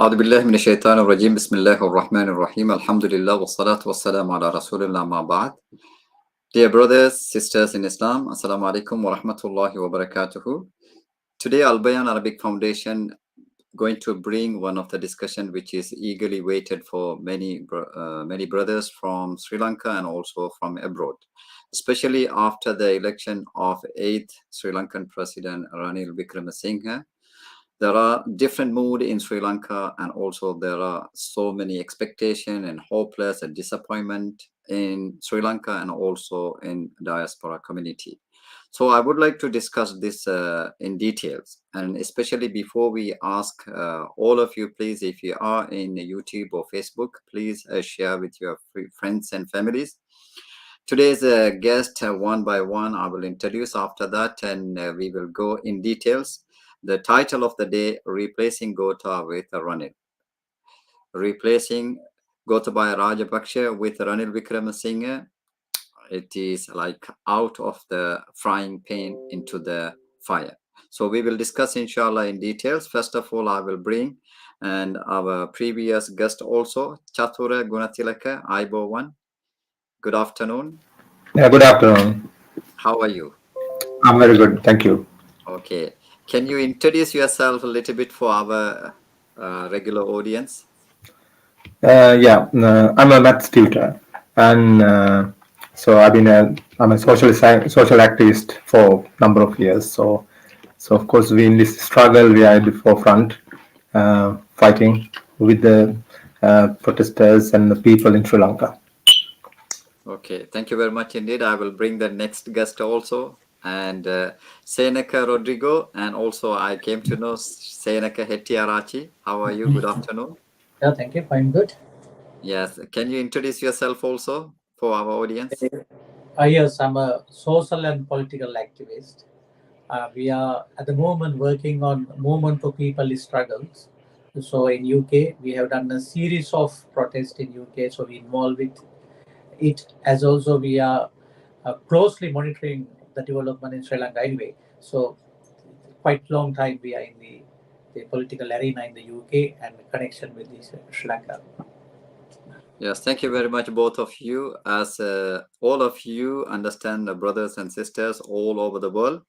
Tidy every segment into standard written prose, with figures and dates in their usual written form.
أعوذ بالله من الشيطان الرجيم بسم الله الرحمن الرحيم الحمد لله والصلاة والسلام على رسول الله ما بعد. Dear brothers, sisters in Islam, Assalamu alaikum wa rahmatullahi wa barakatuhu. Today Albayaan Arabic Foundation going to bring one of the discussion which is eagerly waited for many brothers from Sri Lanka and also from abroad, especially after the election of 8th Sri Lankan President Ranil Wickremesinghe. There are different mood in Sri Lanka, and also there are so many expectation and hopeless and disappointment in Sri Lanka and also in diaspora community. So I would like to discuss this in details, and especially before we ask all of you, please, if you are in YouTube or Facebook, please share with your friends and families. Today's guest, one by one, I will introduce after that, and we will go in details. The title of the day, Replacing Gota with Ranil. Replacing Gotabaya Rajapaksa with Ranil Wickremesinghe. It is like out of the frying pan into the fire. So we will discuss inshallah in details. First of all, I will bring and our previous guest also, Chatura Gunatilaka, Ibo1. Good afternoon. Yeah, good afternoon. How are you? I'm very good, thank you. Okay. Can you introduce yourself a little bit for our regular audience? I'm a maths tutor, and so I'm a social activist for a number of years. So of course, we in this struggle we are at the forefront, fighting with the protesters and the people in Sri Lanka. Okay. Thank you very much indeed. I will bring the next guest also. And Seneka Rodrigo. And also I came to know Seneka Hettiarachi. How are you? Good afternoon. Yeah, thank you. I'm good. Yes. Can you introduce yourself also for our audience? Yes, I'm a social and political activist. We are at the moment working on movement for people struggles. So in UK, we have done a series of protests in UK. So we involved with it, as also we are closely monitoring the development in Sri Lanka anyway. So quite long time we are in the political arena in the UK and connection with this Sri Lanka. Yes, thank you very much, both of you. As all of you understand, brothers and sisters all over the world,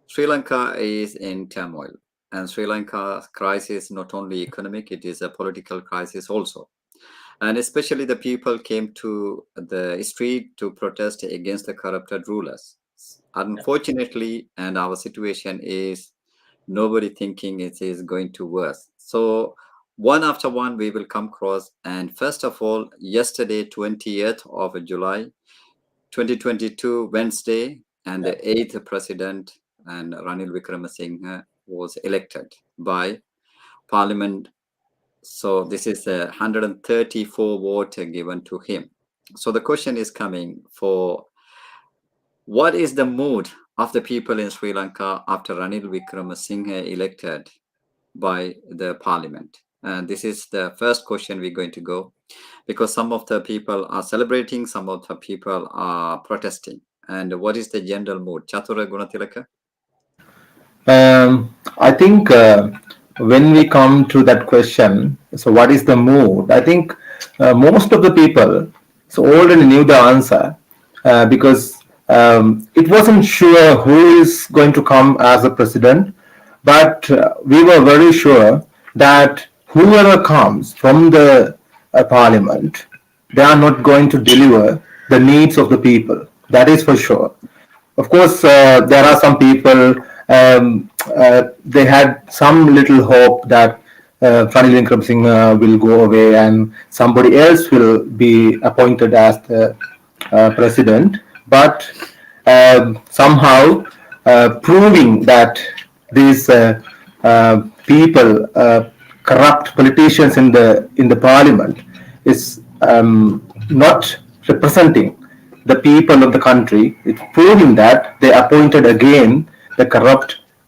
Sri Lanka is in turmoil. And Sri Lanka's crisis, not only economic, it is a political crisis also. And especially the people came to the street to protest against the corrupted rulers. Unfortunately, and our situation is nobody thinking it is going to worse. So one after one we will come across. And first of all, yesterday 20th of July 2022 Wednesday, and the 8th president and Ranil Wickremesinghe was elected by parliament. So this is a 134 vote given to him. So the question is coming for, what is the mood of the people in Sri Lanka after Ranil Wickremesinghe elected by the parliament? And this is the first question we're going to go, because some of the people are celebrating, some of the people are protesting. And what is the general mood? Chatura Gunatilaka? I think when we come to that question, so what is the mood? I think most of the people so already knew the answer because it wasn't sure who is going to come as a president, but we were very sure that whoever comes from the parliament, they are not going to deliver the needs of the people. That is for sure. Of course, there are some people, they had some little hope that Ranil Wickremesinghe will go away and somebody else will be appointed as the president. But somehow proving that these people, corrupt politicians in the parliament, is not representing the people of the country. It's proving that they appointed again the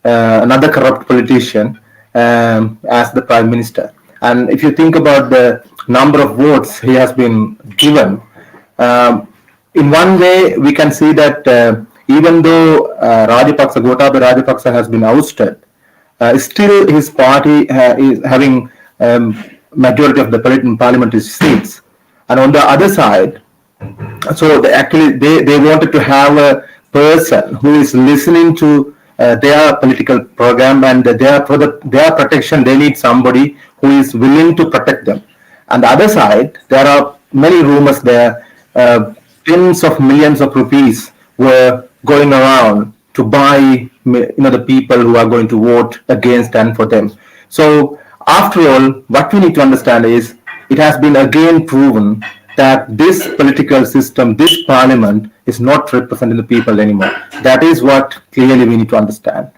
another corrupt politician as the prime minister. And if you think about the number of votes he has been given, in one way we can see that even though Gotabaya Rajapaksa has been ousted, still his party is having majority of the parliamentary seats. And on the other side, so they wanted to have a person who is listening to their political program, and for their protection they need somebody who is willing to protect them. On the other side, there are many rumors there. Tens of millions of rupees were going around to buy the people who are going to vote against and for them. So after all, what we need to understand is it has been again proven that this political system, this parliament, is not representing the people anymore. That is what clearly we need to understand.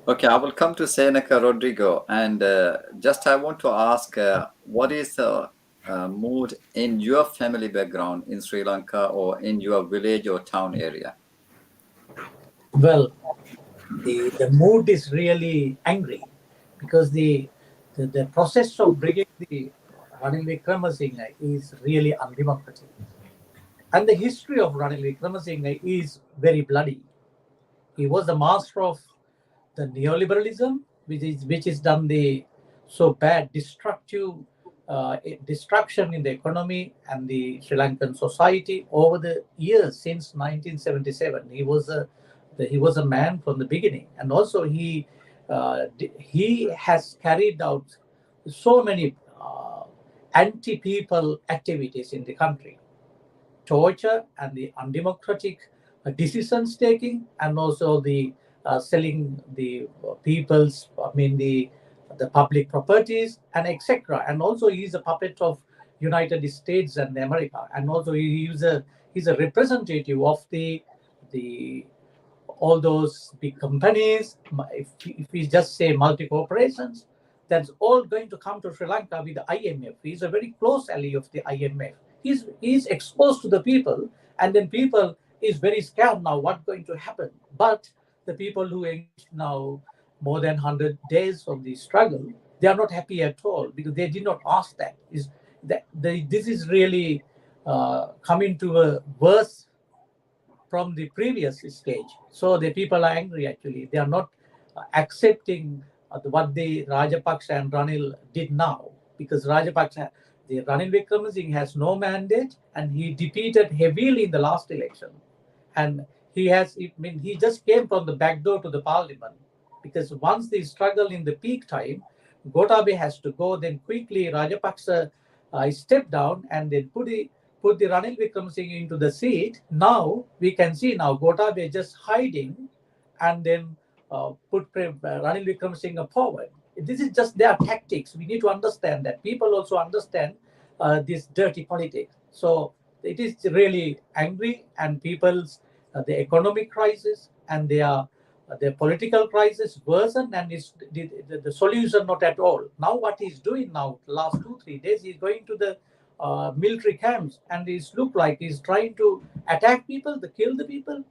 Okay, I will come to Seneca Rodrigo, and just I want to ask, what is the mood in your family background in Sri Lanka or in your village or town area? Well, the mood is really angry because the process of bringing the Ranil Wickremesinghe is really undemocratic. And the history of Ranil Wickremesinghe is very bloody. He was the master of the neoliberalism, which is done the so bad, destructive destruction in the economy and the Sri Lankan society over the years since 1977. He was a man from the beginning, and also he has carried out so many anti-people activities in the country, torture and the undemocratic decisions taking, and also the selling the people's, the public properties and etc. And also he is a puppet of United States and America, and also he's a representative of the all those big companies. If we just say multi corporations, that's all going to come to Sri Lanka with the IMF. He's a very close ally of the IMF. He's exposed to the people, and then people is very scared now what's going to happen. But the people who engaged now more than 100 days of the struggle, they are not happy at all because they did not ask that. This is really coming to a worse from the previous stage. So the people are angry actually. They are not accepting what the Rajapaksa and Ranil did now, because Ranil Wickremesinghe has no mandate and he defeated heavily in the last election. And he just came from the back door to the parliament, because once they struggle in the peak time, Gota has to go, then quickly Rajapaksa stepped down and then put the Ranil Wickremesinghe into the seat. Now we can see now Gota just hiding and then put Ranil Wickremesinghe forward. This is just their tactics. We need to understand that. People also understand this dirty politics. So it is really angry, and people's the economic crisis and their political crisis worsen, and it's the solution not at all. Now what he's doing now, last 2-3 days, he's going to the military camps, and it's look like he's trying to attack people, to kill the people,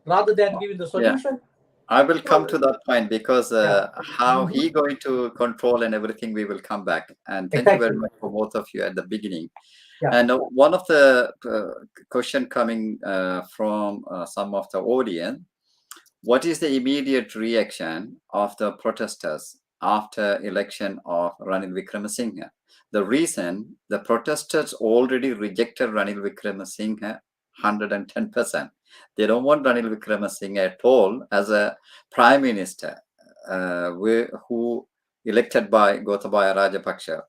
rather than giving the solution. Yeah. I will come to that point, because how he going to control and everything, we will come back. And thank you very much for both of you at the beginning. Yeah. And one of the question coming from some of the audience, what is the immediate reaction of the protesters after election of Ranil Wickremesinghe? The reason, the protesters already rejected Ranil Wickremesinghe 110%. They don't want Ranil Wickremesinghe at all as a prime minister who elected by Gotabaya Rajapaksa.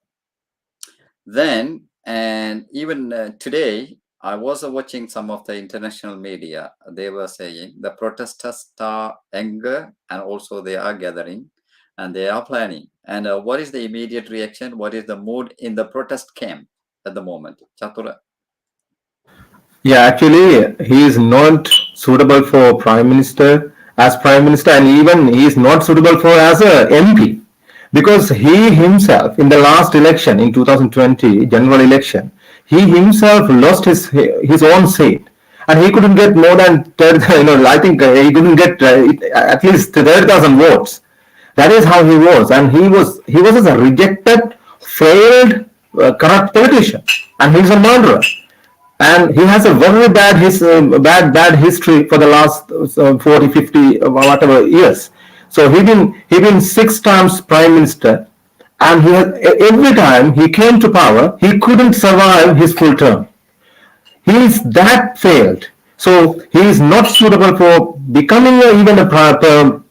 Then, and even today, I was watching some of the international media. They were saying the protesters are anger, and also they are gathering and they are planning. And what is the immediate reaction? What is the mood in the protest camp at the moment? Chatura? Yeah, actually, he is not suitable for prime minister, and even he is not suitable for as a MP, because he himself, in the last election in 2020 general election, he himself lost his own seat, and he couldn't get more than 30, I think he couldn't get at least 30,000 votes. That is how he was, and he was as a rejected, failed, corrupt politician, and he's a murderer. And he has a very bad history for the last 40, 50, whatever years. So he been 6 times prime minister, And every time he came to power, he couldn't survive his full term. He is that failed. So he is not suitable for becoming even a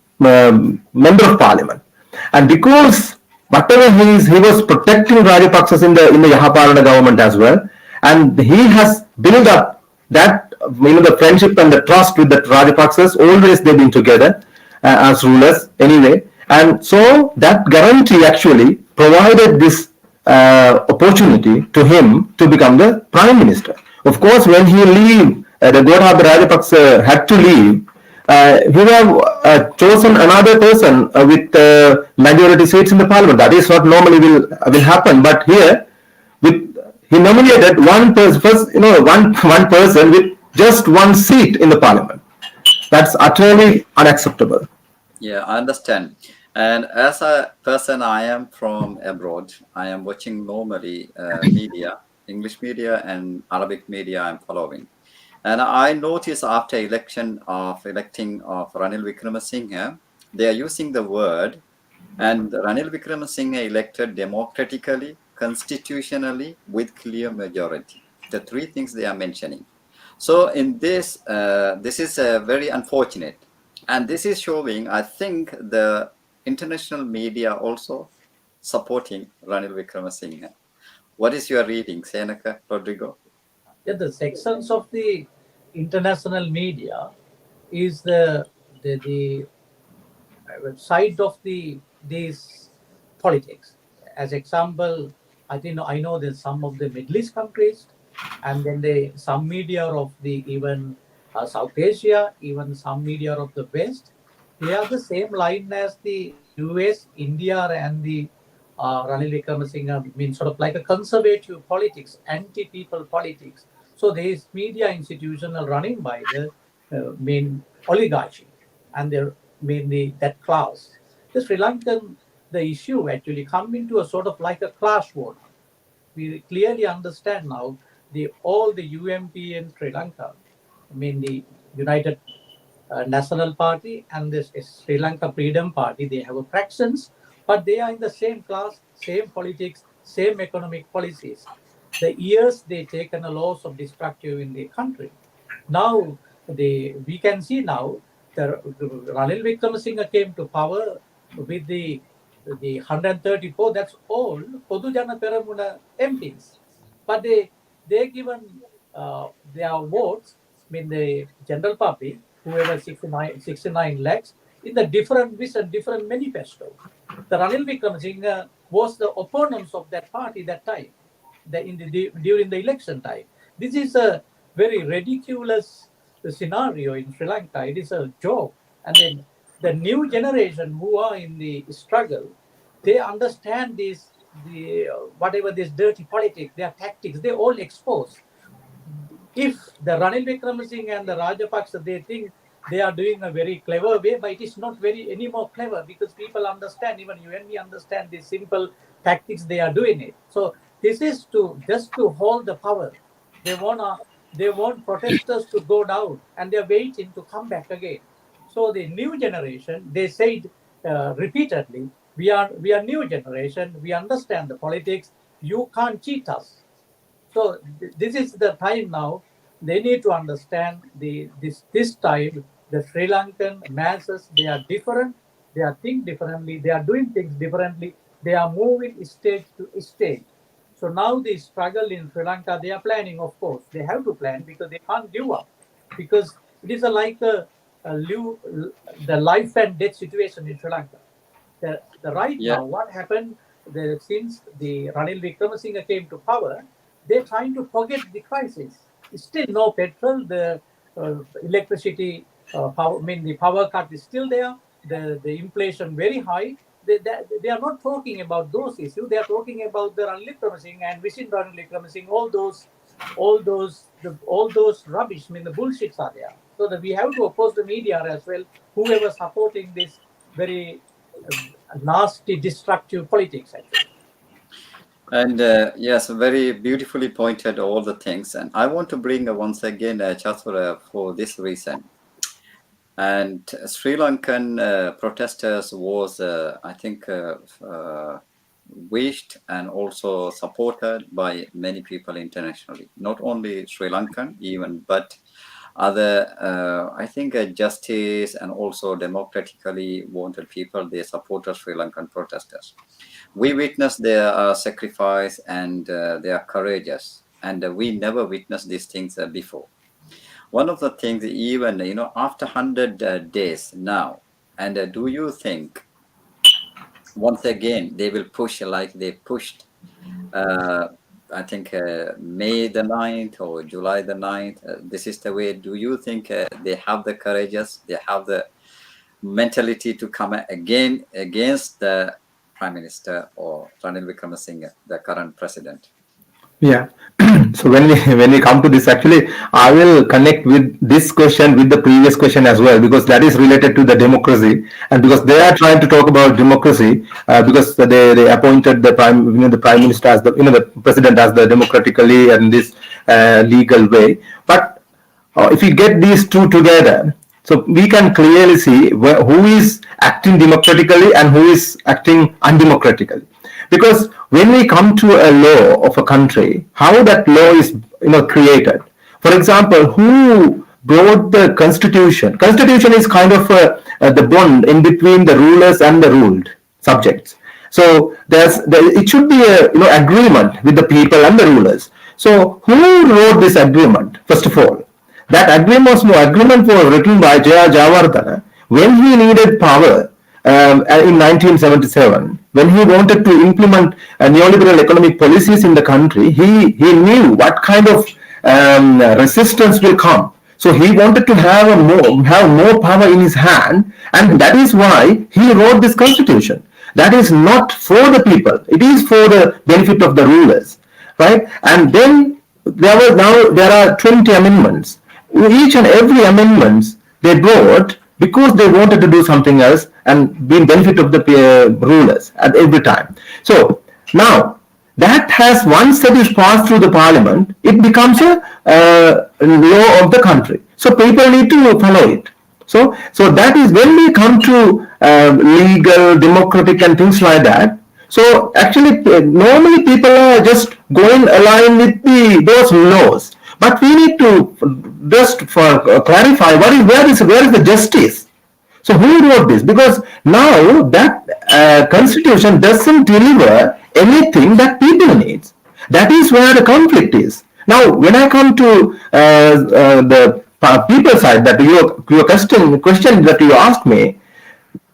member of parliament. And because whatever he was protecting Rajapaksas in the Yahaparana government as well, and he has built up that the friendship and the trust with the Rajapaksas. Always they've been together as rulers anyway, and so that guarantee actually provided this opportunity to him to become the prime minister. Of course, when he leave, the Gota Rajapaksa had to leave. He would have chosen another person with majority seats in the parliament. That is what normally will happen. But here, with he nominated one person, first, one person with just one seat in the parliament. That's utterly unacceptable. Yeah, I understand. And as a person, I am from abroad. I am watching normally media, English media and Arabic media I'm following. And I notice after electing of Ranil Wickremesinghe, they are using the word, and Ranil Wickremesinghe elected democratically, constitutionally, with clear majority. The three things they are mentioning. So in this, this is very unfortunate. And this is showing, I think, the international media also supporting Ranil Wickremesinghe. What is your reading, Senaka, Rodrigo? Yeah, the sections of the international media is the side of these politics. As example, I know there's some of the Middle East countries, and then some media of the even South Asia, even some media of the West. They are the same line as the US, India, and the Ranil Wickremesinghe, means sort of like a conservative politics, anti-people politics. So there is media institutional running by the main oligarchy, and they're mainly that class. The Sri Lankan, the issue actually come into a sort of like a class war now. We clearly understand now all the UMP in Sri Lanka, the United National Party and this Sri Lanka Freedom Party, they have a fractions, but they are in the same class, same politics, same economic policies. The years they taken a loss of destructive in the country. Now we can see now the Ranil Wickremesinghe came to power with the 134. That's all Podujana Peramuna MPs, but they given their votes. The general public, whoever 69 lakhs, in the different vision, different manifesto. The Ranil Wickremesinghe was the opponents of that party that time, during the election time. This is a very ridiculous scenario in Sri Lanka. It is a joke. And then the new generation who are in the struggle, they understand whatever this dirty politics, their tactics, they all expose. If the Ranil Wickremesinghe and the Rajapaksa, they think they are doing a very clever way, but it is not very any more clever, because people understand, even you and me understand the simple tactics they are doing it. So this is just to hold the power. They want protesters to go down, and they're waiting to come back again. So the new generation, they said repeatedly, we are new generation. We understand the politics. You can't cheat us. So this is the time now. They need to understand this time the Sri Lankan masses, they are different. They are think differently. They are doing things differently. They are moving stage to stage. So now the struggle in Sri Lanka, they are planning. Of course, they have to plan because they can't give up, because it is like the life and death situation in Sri Lanka. The right Yeah, now, what happened, since the Ranil Wickremesinghe came to power, they're trying to forget the crisis. Still no petrol, the electricity power, the power cut is still there, the inflation very high. They are not talking about those issues. They are talking about the Ranil Wickremesinghe and within Ranil Wickremesinghe, all those rubbish, the bullshits are there. So that we have to oppose the media as well, whoever supporting this very uh, nasty, destructive politics, actually. and yes, very beautifully pointed all the things. And I want to bring once again Chathura for this reason. And Sri Lankan protesters was, I think, wished and also supported by many people internationally, not only Sri Lankan even, but other, I think, justice and also democratically wanted people, they supported Sri Lankan protesters. We witnessed their sacrifice and they are courageous, and we never witnessed these things before. One of the things, even after 100 days now, and do you think once again they will push like they pushed, uh, I think, May the 9th or July the 9th? This is the way. Do you think they have the courageous, they have the mentality to come again against the Prime Minister or Ranil Wickremesinghe, the current president? Yeah. So when we come to this, actually, I will connect with this question with the previous question as well, because that is related to the democracy, and because they are trying to talk about democracy, because they appointed the prime minister as the president as the democratically and this legal way. But if we get these two together, so we can clearly see who is acting democratically and who is acting undemocratically. Because when we come to a law of a country, how that law is created. For example, who brought the constitution? Constitution is kind of the bond in between the rulers and the ruled subjects. So it should be a agreement with the people and the rulers. So who wrote this agreement? First of all, that agreement was written by J.R. Jayawardena when he needed power in 1977. When he wanted to implement neoliberal economic policies in the country, he knew what kind of resistance will come. So he wanted to have more power in his hand, and that is why he wrote this constitution. That is not for the people; it is for the benefit of the rulers, right? And then there are 20 amendments. Each and every amendments they brought because they wanted to do something else and be in benefit of the rulers at every time. So now that has, once that is passed through the parliament, it becomes a law of the country. So people need to follow it. So that is when we come to legal, democratic and things like that. So actually normally people are just going along with those laws. But we need to just clarify where is the justice. So who wrote this? Because now that constitution doesn't deliver anything that people need. That is where the conflict is. Now, when I come to the people side, that your question that you asked me,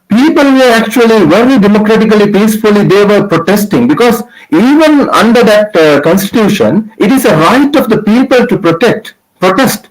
people were actually very democratically, peacefully, they were protesting, because even under that constitution, it is a right of the people to protest,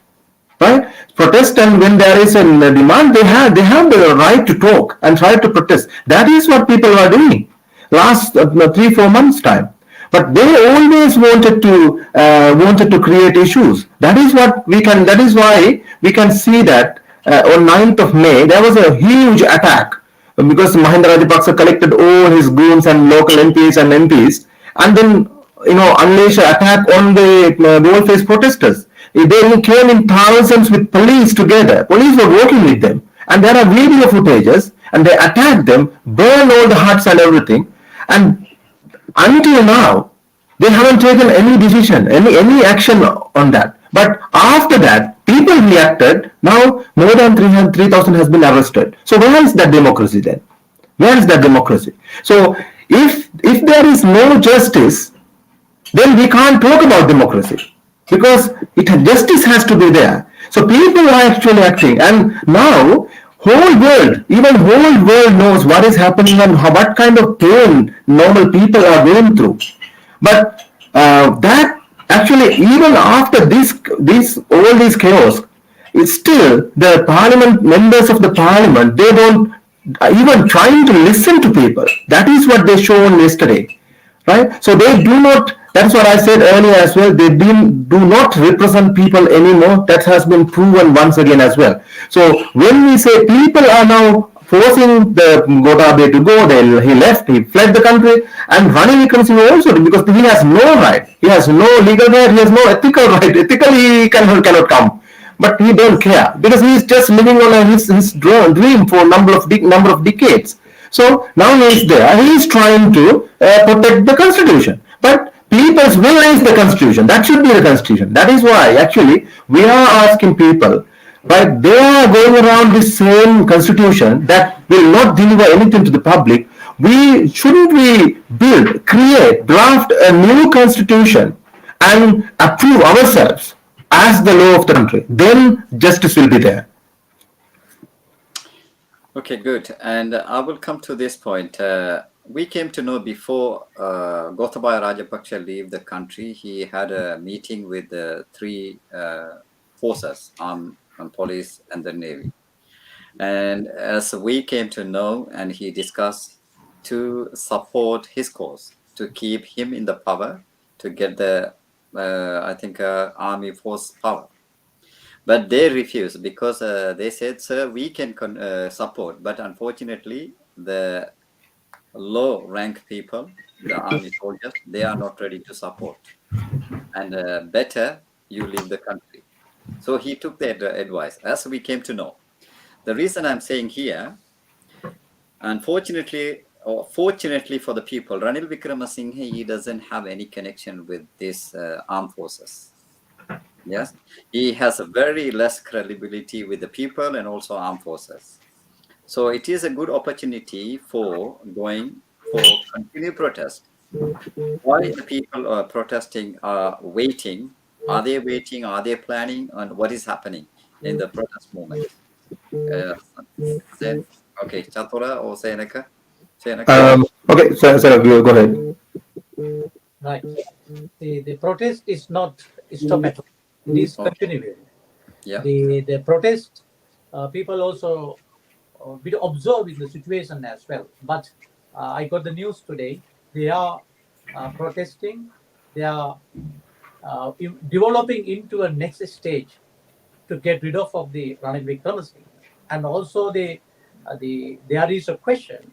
right? Protest, and when there is a demand, they have the right to talk and try to protest. That is what people are doing last 3-4 months time. But they always wanted to create issues. That is why we can see that on 9th of May there was a huge attack, because Mahinda Rajapaksa collected all his goons and local MPs and MPs, and then unleashed an attack on the bold-faced protesters. They came in thousands with police together. Police were working with them, and there are video footages, and they attacked them, burned all the huts and everything. And until now, they haven't taken any decision, any action on that. But after that, people reacted. Now more than 3,000 has been arrested. So where is that democracy then? Where is that democracy? So if there is no justice, then we can't talk about democracy, because justice has to be there. So people are actually acting, and now whole world knows what is happening and what kind of pain normal people are going through. But that actually, even after all these chaos, it's still the parliament, members of the parliament, they don't even trying to listen to people. That is what they shown yesterday, right? So they do not. That's what I said earlier as well. They do not represent people anymore. That has been proven once again as well. So when we say people are now forcing the Gota to go, he fled the country, and Ranil Wickremesinghe also, because he has no right. He has no legal right. He has no ethical right. Ethically, he cannot come. But he don't care, because he is just living on his dream for a number of decades. So now he is there. He is trying to protect the constitution. But people's will is the constitution. That should be the constitution. That is why actually we are asking people, but they are going around this same constitution that will not deliver anything to the public. We build, create, draft a new constitution and approve ourselves as the law of the country. Then justice will be there. Okay, good. And I will come to this point. We came to know before Gotabaya Rajapaksa leave the country, he had a meeting with the three forces, armed and police and the navy. And as we came to know, and he discussed to support his cause, to keep him in the power, to get the, army force power. But they refused because they said, sir, we can support. But unfortunately, the low rank people, the army soldiers, they are not ready to support. And better you leave the country. So he took that advice, as we came to know. The reason I'm saying here, unfortunately, or fortunately for the people, Ranil Wickremesinghe, he doesn't have any connection with these armed forces. Yes, he has a very less credibility with the people and also armed forces. So it is a good opportunity for going for continued protest. Why the people are protesting are waiting? Are they waiting? Are they planning? And what is happening in the protest movement? Okay, Chatura or Seneka? Okay, so go ahead. Right. The protest is not stop at all. It is continuing. Yeah. The protest, people also be observing the situation as well. But I got the news today. They are protesting. They are developing into a next stage to get rid of the Ranil Wickremesinghe. And also there is a question.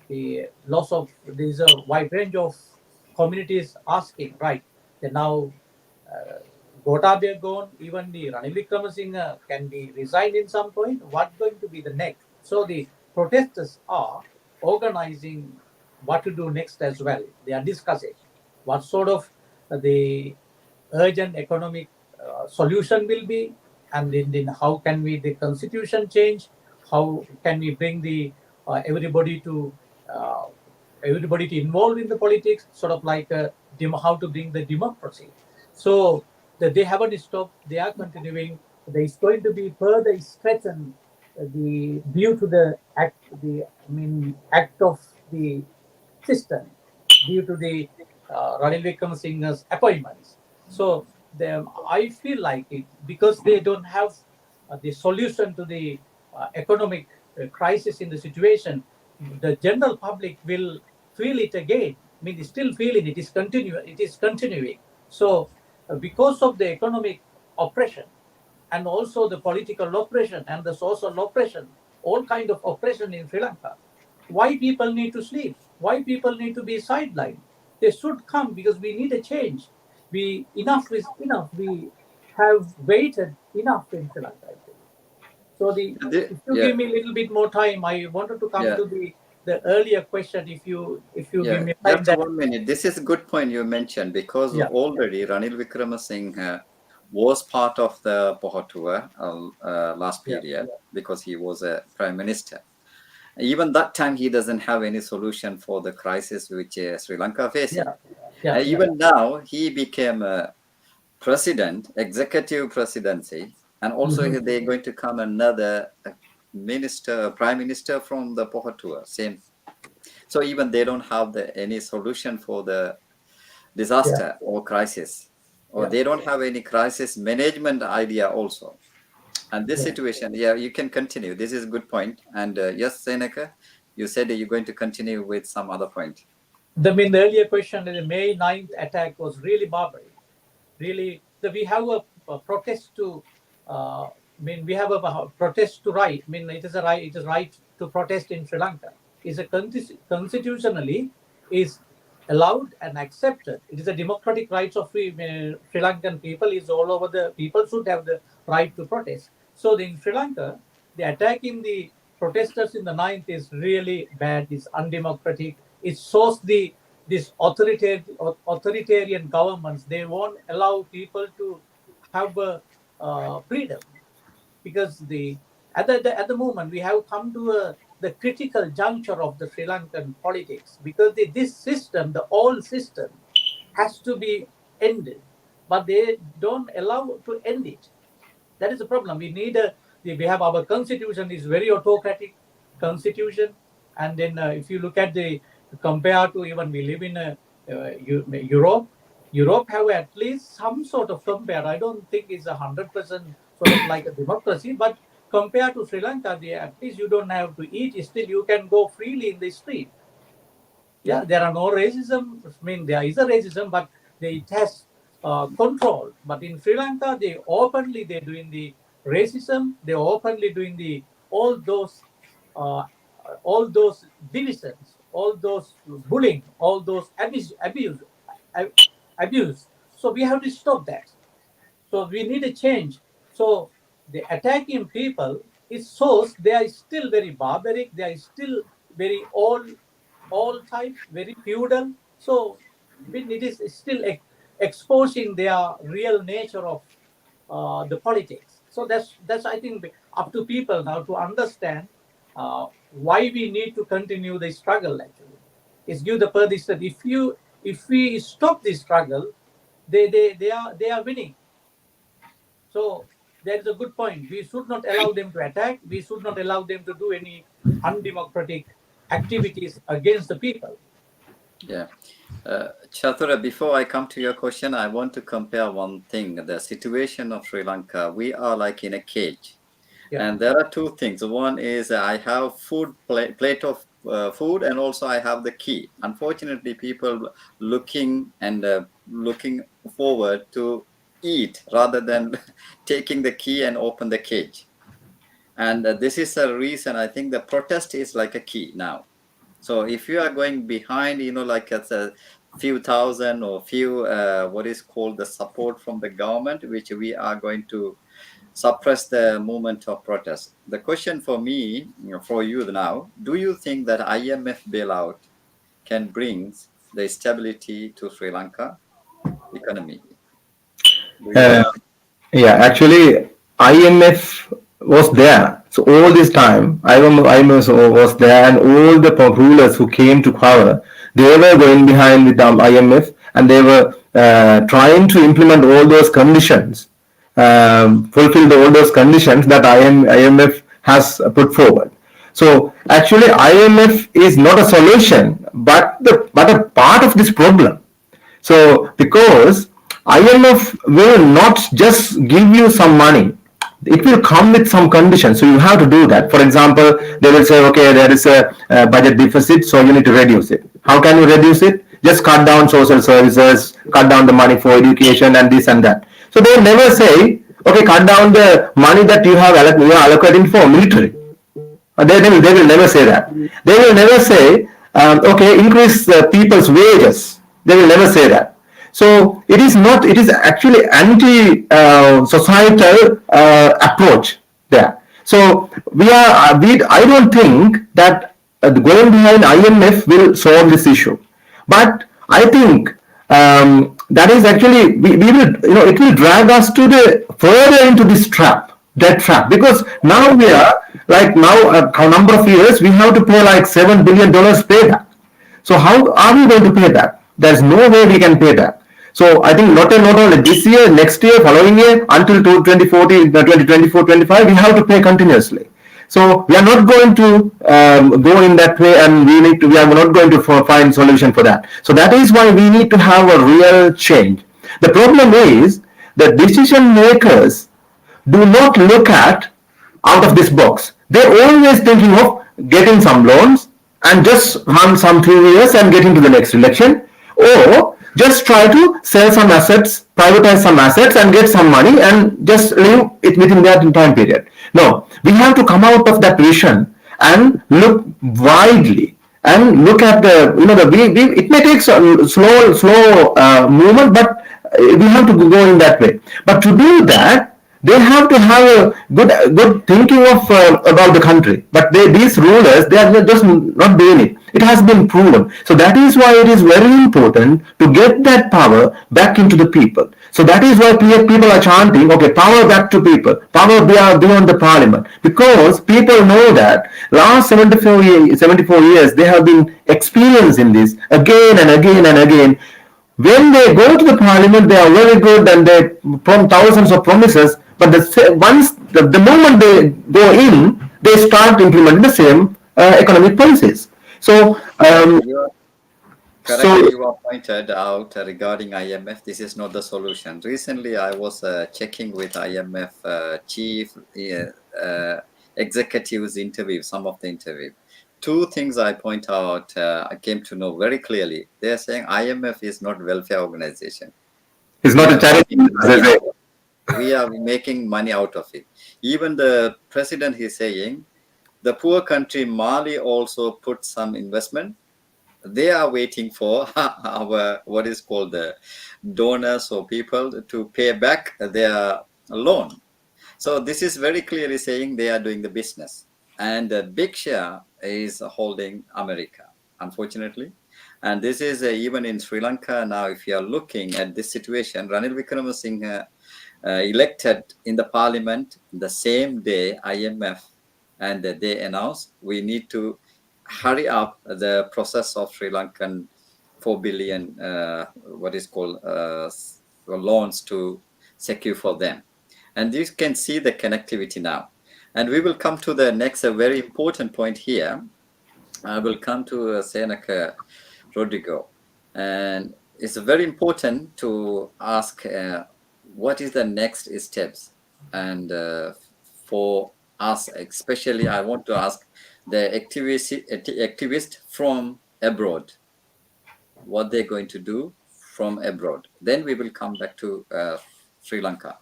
The loss of there is a wide range of communities asking, right? They now Gota be gone, even the Ranil Wickremesinghe can be resigned in some point. What's going to be the next? So the protesters are organizing what to do next as well. They are discussing what sort of the urgent economic solution will be, and then how can we the constitution change? How can we bring the uh, everybody to involve in the politics, sort of like how to bring the democracy. So that they haven't stopped, they are continuing. There is going to be further strengthened the due to act of the system, due to the Ranil Wickremesinghe's appointments. So I feel like it because they don't have the solution to the economic crisis in the situation. The general public will feel it again. I mean, still feeling it is continuing. It is continuing. So, because of the economic oppression, and also the political oppression and the social oppression, all kind of oppression in Sri Lanka, why people need to sleep? Why people need to be sidelined? They should come because we need a change. We enough is enough. We have waited enough in Sri Lanka. I think. So if you give me a little bit more time, I wanted to come to the earlier question. If you give me time, just 1 minute. This is a good point you mentioned because already Ranil Wickremesinghe was part of the Pohatua last period because he was a prime minister. Even that time, he doesn't have any solution for the crisis which Sri Lanka facing. Even now, he became a president, executive presidency, and also they're going to come another prime minister from the Pohatua, same. So even they don't have any solution for the disaster or crisis, or they don't have any crisis management idea also. And this situation, you can continue. This is a good point. And yes, Seneka, you said that you're going to continue with some other point. The earlier question, the May 9th attack was really barbaric. Really, we have a protest to. We have a protest to right. It is a right. It is right to protest in Sri Lanka. Is a constitutionally is allowed and accepted. It is a democratic rights of Sri Lankan people. Is all over the people should have the right to protest. So in Sri Lanka, the attack in the protesters in the 9th is really bad. It's undemocratic. It shows this authoritarian governments. They won't allow people to have freedom, because at the moment we have come to the critical juncture of the Sri Lankan politics, because this system, the old system, has to be ended, but they don't allow to end it. That is the problem. We have our constitution is very autocratic constitution, and then if you look at compared to, even we live in Europe. Europe have at least some sort of compare. I don't think it's 100% sort of like a democracy, but compared to Sri Lanka, at least you don't have to eat. Still, you can go freely in the street. Yeah, there are no racism. I mean, there is a racism, but it has control. But in Sri Lanka, they're doing the racism. They're openly doing all those divisions, all those bullying, all those abuse. So we have to stop that. So we need a change. So the attacking people, it shows they are still very barbaric. They are still very old type, very feudal. So it is still exposing their real nature of the politics. So that's I think up to people now to understand why we need to continue the struggle. Actually, it's give the purpose that if we stop this struggle, they are winning. So that is a good point. We should not allow them to attack. We should not allow them to do any undemocratic activities against the people. Yeah. Chatura, before I come to your question, I want to compare one thing. The situation of Sri Lanka, we are like in a cage. Yeah. And there are two things. One is I have plate of food, and also I have the key. Unfortunately, people looking forward to eat rather than taking the key and open the cage. And this is a reason I think the protest is like a key now. So if you are going behind, like it's a few thousand or few what is called the support from the government, which we are going to suppress the movement of protest. The question for me, for you now, do you think that IMF bailout can bring the stability to Sri Lanka economy? Yeah, actually, IMF was there. So all this time, IMF was there, and all the rulers who came to power, they were going behind with the IMF, and they were trying to implement all those conditions, fulfill all those conditions that IMF has put forward. So actually, IMF is not a solution, but a part of this problem. So because IMF will not just give you some money, it will come with some conditions. So you have to do that. For example, they will say, okay, there is a budget deficit, so you need to reduce it. How can you reduce it? Just cut down social services, cut down the money for education and this and that. So they will never say, okay, cut down the money that you have allocated for military. They will never say that. They will never say, okay, increase people's wages. They will never say that. So it is actually anti-societal approach there. So I don't think that going behind IMF will solve this issue. But I think that is actually, it will drag us to further into this debt trap, because now we are, like now a number of years, we have to pay like $7 billion payback. So how are we going to pay that? There's no way we can pay that. So I think not only this year, next year, following year, until 2024-25, we have to pay continuously. So we are not going to go in that way, and we are not going to find solution for that. So that is why we need to have a real change. The problem is that decision makers do not look at out of this box. They're always thinking of getting some loans and just run some 2 years and get into the next election, or just try to sell some assets, privatize some assets and get some money and just leave it within that time period. No, we have to come out of that vision and look widely and look at it may take some slow movement, but we have to go in that way. But to do that, They have to have a good thinking of about the country. But these rulers, they are just not doing it. It has been proven. So that is why it is very important to get that power back into the people. So that is why people are chanting, okay, power back to people, power beyond the parliament, because people know that last 74 years they have been experiencing this again and again and again. When they go to the parliament, they are very good and they thousands of promises. But the moment they go in, they start implementing the same economic policies. So Correctly, you are correctly so you are pointed out regarding IMF. This is not the solution. Recently, I was checking with IMF chief executives interview, some of the interview. Two things I point out, I came to know very clearly. They are saying IMF is not welfare organization. it's We not a are charity, making as I money say. out of it. We are making money out of it. Even the president is saying the poor country Mali also put some investment. They are waiting for our what is called the donors or people to pay back their loan. So this is very clearly saying they are doing the business, and a big share is holding America, unfortunately. And this is even in Sri Lanka now. If you are looking at this situation, Ranil Wickremesinghe elected in the parliament the same day IMF, and they announced we need to hurry up the process of Sri Lankan 4 billion what is called loans to secure for them. And you can see the connectivity now. And we will come to the next a very important point here. I will come to Seneca Rodrigo. And it's very important to ask what is the next steps. And for us, especially, I want to ask the activist from abroad, what they're going to do from abroad. Then we will come back to Sri Lanka.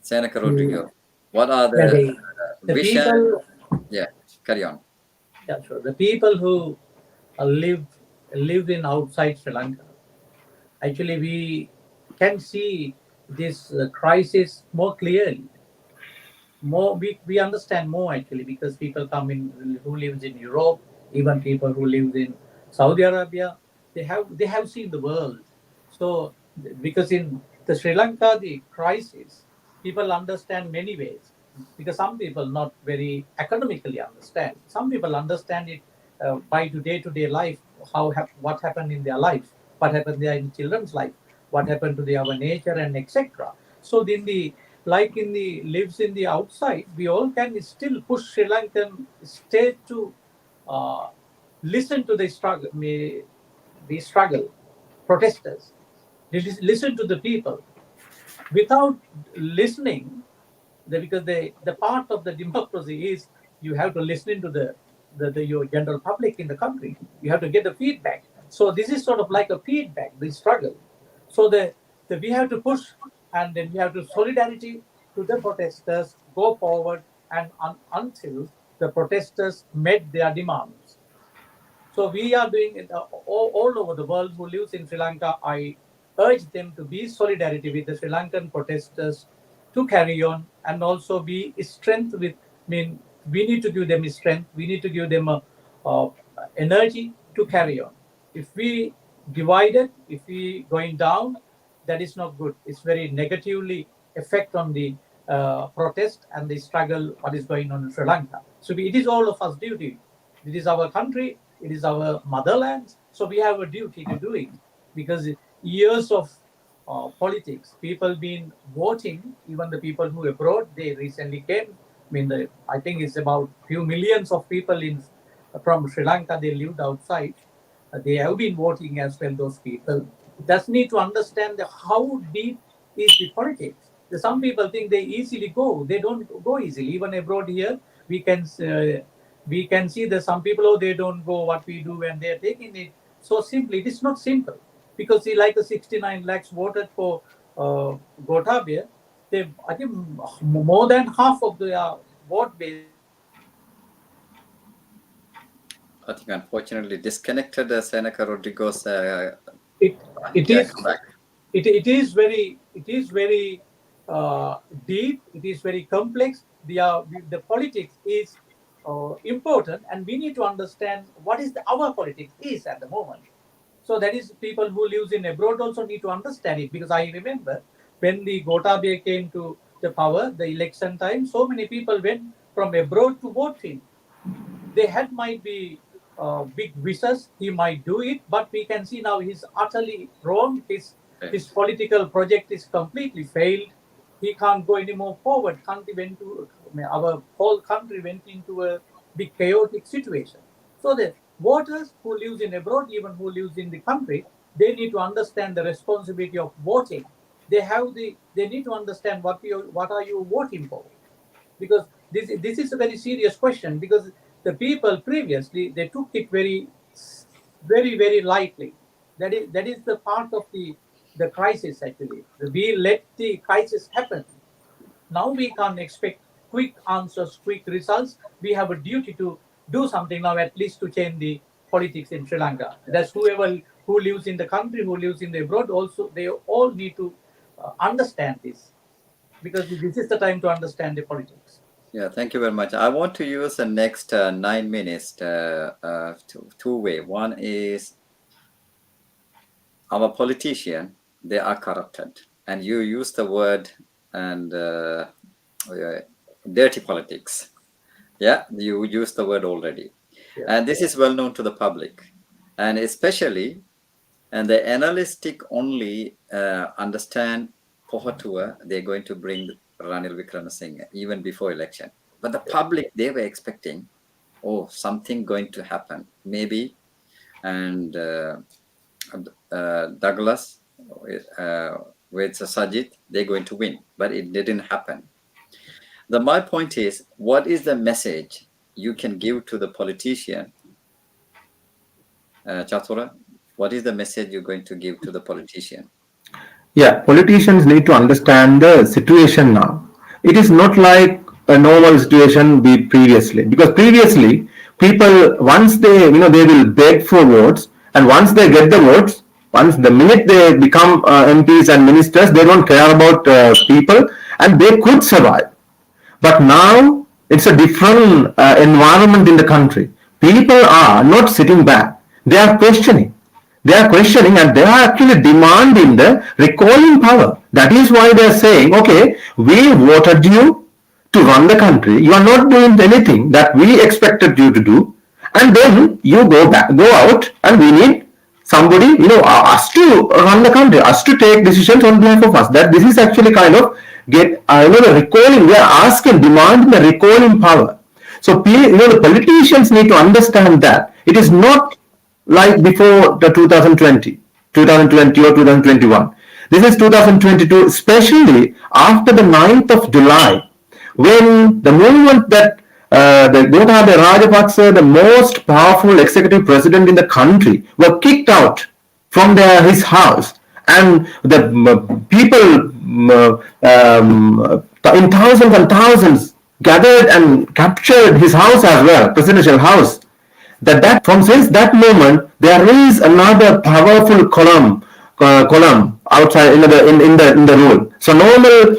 Seneca Mm. Rodrigo, what are Yeah, the the vision? people, Yeah, carry on. yeah, sure. The people who live lived in outside Sri Lanka, actually, we can see this crisis more clearly. More, we understand more actually because people come in who lives in Europe, even people who live in Saudi Arabia, they have seen the world. So because in the Sri Lanka the crisis, people understand many ways, because some people not very academically understand, some people understand it by day-to-day life, what happened in their life, what happened there in children's life, what happened to our nature and etc. So in the like in the lives in the outside, we all can still push Sri Lankan state to uh, listen to the struggle, protesters. Listen to the people. Without listening, because the part of the democracy is you have to listen to the your general public in the country. You have to get the feedback. So this is sort of like a feedback, the struggle. So the we have to push, and then we have to solidarity to the protesters, go forward, and until the protesters met their demands. So we are doing it all over the world who lives in Sri Lanka. I urge them to be solidarity with the Sri Lankan protesters to carry on and also be strength with. I mean, we need to give them strength. We need to give them a energy to carry on. If we divided, if we going down, that is not good. It's very negatively effect on the protest and the struggle what is going on in Sri Lanka. So it is all of us duty. It is our country. It is our motherland. So we have a duty to do it, because years of politics, people been voting, even the people who abroad, they recently came. I mean, I think it's about few millions of people in from Sri Lanka, they lived outside. They have been voting as well, those people. Just need to understand how deep is the politics. Some people think they easily go. They don't go easily. Even abroad here, we can see that some people, oh, they don't go what we do, and they're taking it so simply. It is not simple, because see, like the 69 lakhs voted for Gota. They, I think, more than half of their vote base is I think unfortunately disconnected Seneca Rodrigo's. it it Yeah, is come back. it is very deep, it is very complex. The politics is important, and we need to understand what is our politics is at the moment. So that is, people who lives in abroad also need to understand it, because I remember when the Gota came to the power, the election time, so many people went from abroad to vote him. They had might be big wishes, he might do it, but we can see now he's utterly wrong. His political project is completely failed. He can't go any more forward. Our whole country went into a big chaotic situation. So the voters who lives in abroad, even who lives in the country, they need to understand the responsibility of voting. They need to understand what are you voting for, because this is a very serious question, because the people previously they took it very lightly. That is the part of the crisis. Actually, we let the crisis happen. Now we can't expect quick answers, quick results. We have a duty to do something now, at least to change the politics in Sri Lanka. That's whoever who lives in the country, who lives in the abroad, also they all need to understand this, because this is the time to understand the politics. Yeah, thank you very much. I want to use the next 9 minutes two way. One is our politician, they are corrupted, and you use the word and dirty politics. Yeah, you use the word already, Yeah. and this is well known to the public, and especially, and the analytic only understand Pohatua, they're going to bring Ranil Wickramasinghe even before election. But the public, they were expecting, oh, something going to happen, maybe, and Douglas with Sajid, they're going to win, but it didn't happen. My point is, what is the message you can give to the politician? Chatura, what is the message you're going to give to the politician? Yeah, politicians need to understand the situation now. It is not like a normal situation be previously, because previously people, once they they will beg for votes, and once they get the votes, once the minute they become MPs and ministers, they don't care about people, and they could survive. But now it's a different environment in the country. People are not sitting back. They are questioning. They are questioning, and they are actually demanding the recalling power. That is why they are saying, okay, we voted you to run the country. You are not doing anything that we expected you to do. And then you go out, and we need somebody, us to run the country, us to take decisions on behalf of us. That this is actually kind of the recalling. They are asking, demanding the recalling power. So the politicians need to understand that it is not like before the 2020 or 2021. This is 2022, especially after the 9th of July, when the movement that the Gota Rajapaksa, the most powerful executive president in the country, were kicked out from his house, and the people in thousands and thousands gathered and captured his house as well, presidential house. That from since that moment there is another powerful column outside in the rule. So normal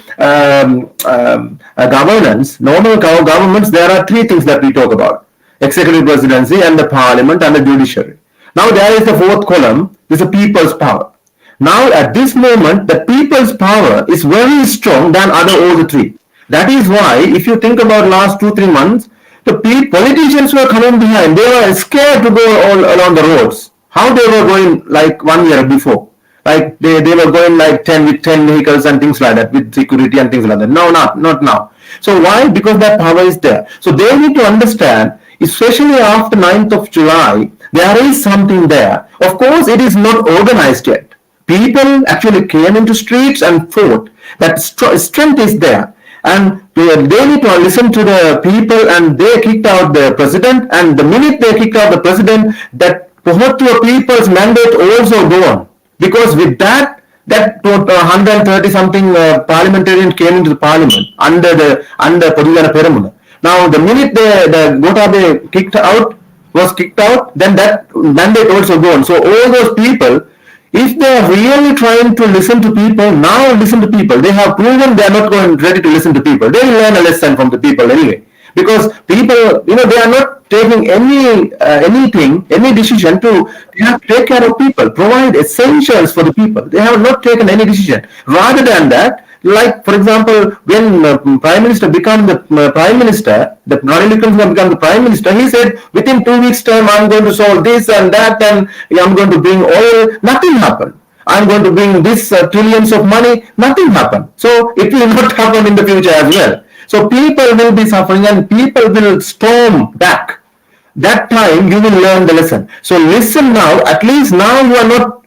governance, normal governments, there are three things that we talk about: executive presidency and the parliament and the judiciary. Now there is the fourth column. This is the people's power. Now at this moment, the people's power is very strong than all the three. That is why, if you think about last 2-3 months, the politicians were coming behind. They were scared to go all along the roads. How they were going like 1 year before? Like they were going like 10 vehicles and things like that, with security and things like that. No, not now. So why? Because that power is there. So they need to understand, especially after 9th of July, there is something there. Of course, it is not organized yet. People actually came into streets and fought. That strength is there. And they need to listen to the people, and they kicked out the president, and the minute they kicked out the president, that Pohotua people's mandate also gone. Because with that 130 something parliamentarians came into the parliament under Podilana Peramuna. Now the minute the Gota was kicked out, then that mandate also gone. So all those people, If they are really trying to listen to people, now listen to people. They have proven they are not going ready to listen to people. They will learn a lesson from the people anyway. Because people, they are not taking any decision to take care of people, provide essentials for the people. They have not taken any decision. Rather than that, like for example, when Prime Minister became the Prime Minister, the Ranil became the Prime Minister, he said within 2 weeks' time I'm going to solve this and that, and I'm going to bring oil. Nothing happened. I'm going to bring this trillions of money. Nothing happened. So it will not happen in the future as well. So people will be suffering and people will storm back. That time you will learn the lesson. So listen now. At least now you are not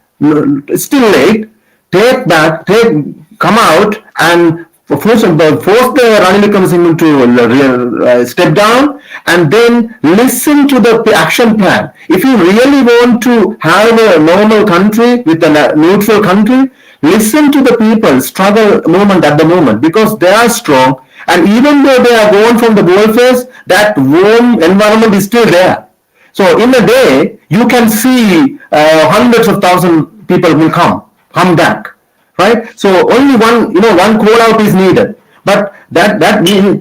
still late. Take back, come out and force the Ranil Wickremesinghe to step down and then listen to the action plan. If you really want to have a normal country with a neutral country, listen to the people struggle movement at the moment because they are strong, and even though they are gone from the welfare, that warm environment is still there. So in a day, you can see hundreds of thousands people will come back, right? So only one call out is needed. But that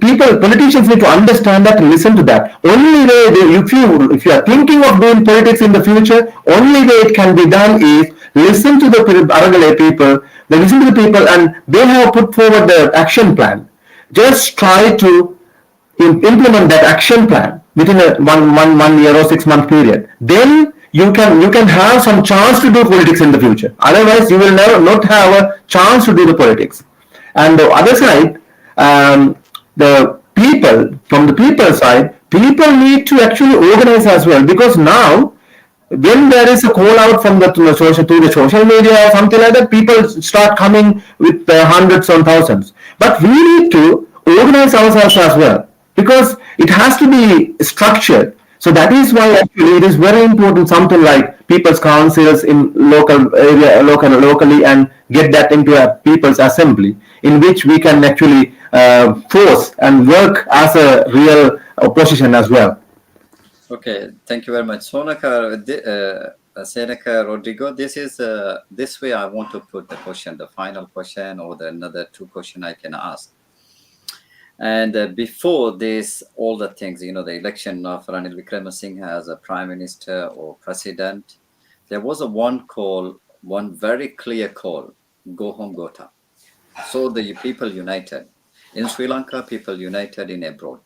people, politicians need to understand that and listen to that. Only way if you are thinking of doing politics in the future, only way it can be done is listen to the Aragale people, listen to the people, and they have put forward the action plan. Just try to implement that action plan within a one year or 6 month period. Then you can have some chance to do politics in the future. Otherwise, you will never not have a chance to do the politics. And the other side, the people from the people side, people need to actually organize as well, because now when there is a call out from the social media or something like that, people start coming with hundreds and thousands. But we need to organize ourselves as well, because it has to be structured. So that is why actually it is very important something like people's councils in local area, locally, and get that into a people's assembly in which we can actually force and work as a real opposition as well. Okay, thank you very much. Seneca Rodrigo, this way I want to put the question, the final question, or another two questions I can ask. And before this, all the things, the election of Ranil Wickremesinghe as a prime minister or president, there was one very clear call: go home, Gota. So the people united in Sri Lanka, people united in abroad.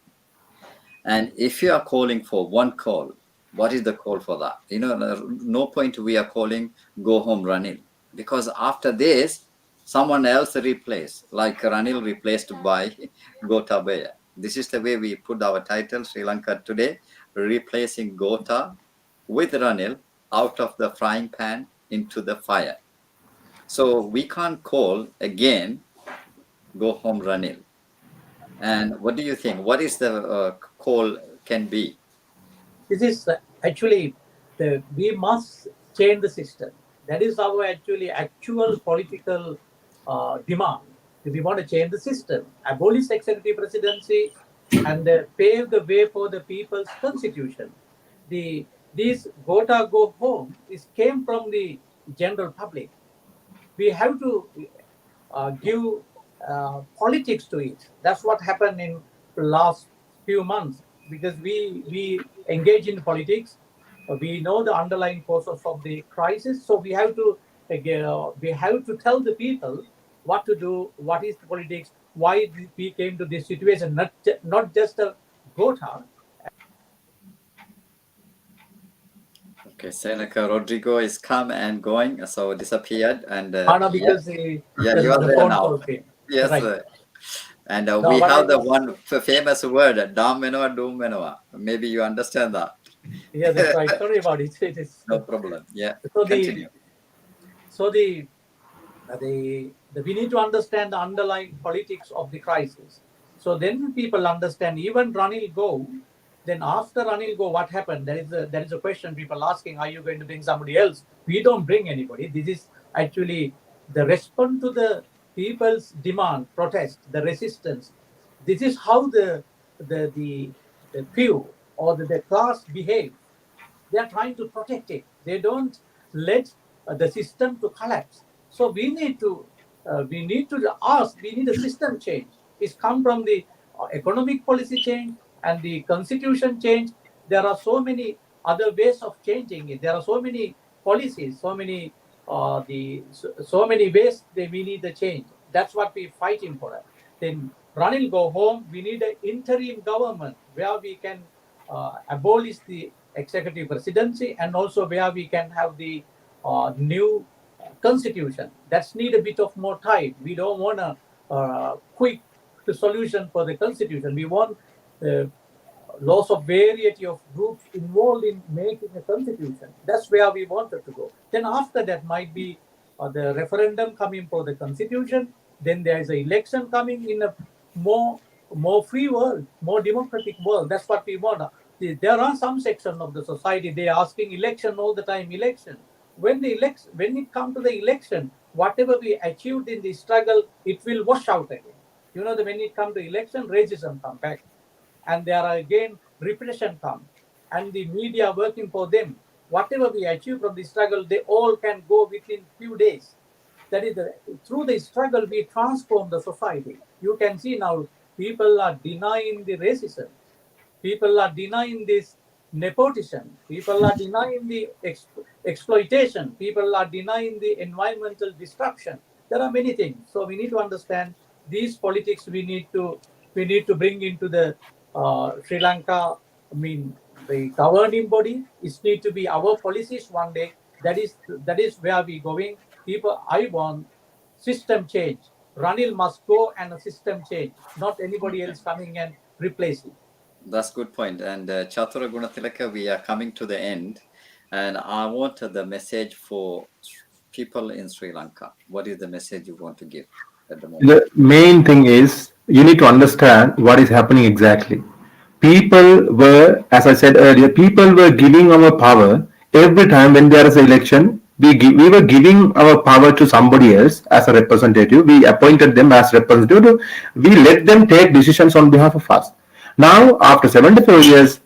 And if you are calling for one call, what is the call for that? No point we are calling go home Ranil, because after this, someone else replaced, like Ranil replaced by Gota. This is the way we put our title, Sri Lanka Today, replacing Gota with Ranil out of the frying pan into the fire. So we can't call again, go home Ranil. And what do you think? What is the call can be? This is actually we must change the system. That is our actual political demand. We want to change the system, abolish executive presidency, and pave the way for the people's constitution. This Gota go home came from the general public. We have to give politics to it. That's what happened in the last few months, because we engage in politics. We know the underlying causes of the crisis, so we have to tell the people what to do, what is the politics, why we came to this situation, not just a Gota. Okay, Seneca Rodrigo is come and going, so disappeared, and Because you the are there phone now. call came. Yes, Right. and No, we but have the one famous word, Dam Menoa, Doom Menoa. Maybe you understand that. Yeah, that's right. Sorry about it. It is No problem. Yeah, so continue. we need to understand the underlying politics of the crisis. So then people understand. Even Ranil go, then after Ranil go, what happened? There is a question people asking: are you going to bring somebody else? We don't bring anybody. This is actually the response to the people's demand, protest, the resistance. This is how the few or the class behave. They are trying to protect it. They don't let the system to collapse. So we need to ask. We need a system change. It's come from the economic policy change and the constitution change. There are so many other ways of changing it. There are so many policies, so many so many ways that we need the change. That's what we're fighting for. Then Ranil, go home. We need an interim government where we can abolish the executive presidency, and also where we can have the new constitution. That's need a bit of more time. We don't want a quick solution for the constitution. We want lots of variety of groups involved in making a constitution. That's where we wanted to go. Then after that might be the referendum coming for the constitution. Then there is an election coming in a more free world, more democratic world. That's what we want. There are some sections of the society, they are asking election all the time, election. When it comes to the election, whatever we achieved in the struggle, it will wash out again. You know, when it comes to election, racism come back. And there are again repression come. And the media working for them. Whatever we achieve from the struggle, they all can go within few days. That is, through the struggle, we transform the society. You can see now, people are denying the racism. People are denying this nepotism. People are denying the exploitation. People are denying the environmental destruction. There are many things. So we need to understand these politics. We need to bring into the Sri Lanka. I mean, the governing body. It needs to be our policies one day. That is where we going. People, I want system change. Ranil must go and a system change, not anybody else coming and replace it. That's good point. And Chatura Gunatilaka, we are coming to the end. And I want the message for people in Sri Lanka. What is the message you want to give at the moment? The main thing is you need to understand what is happening exactly. People were, as I said earlier, people were giving our power every time when there is an election. We were giving our power to somebody else as a representative. We appointed them as representative. We let them take decisions on behalf of us. Now, after 74 years,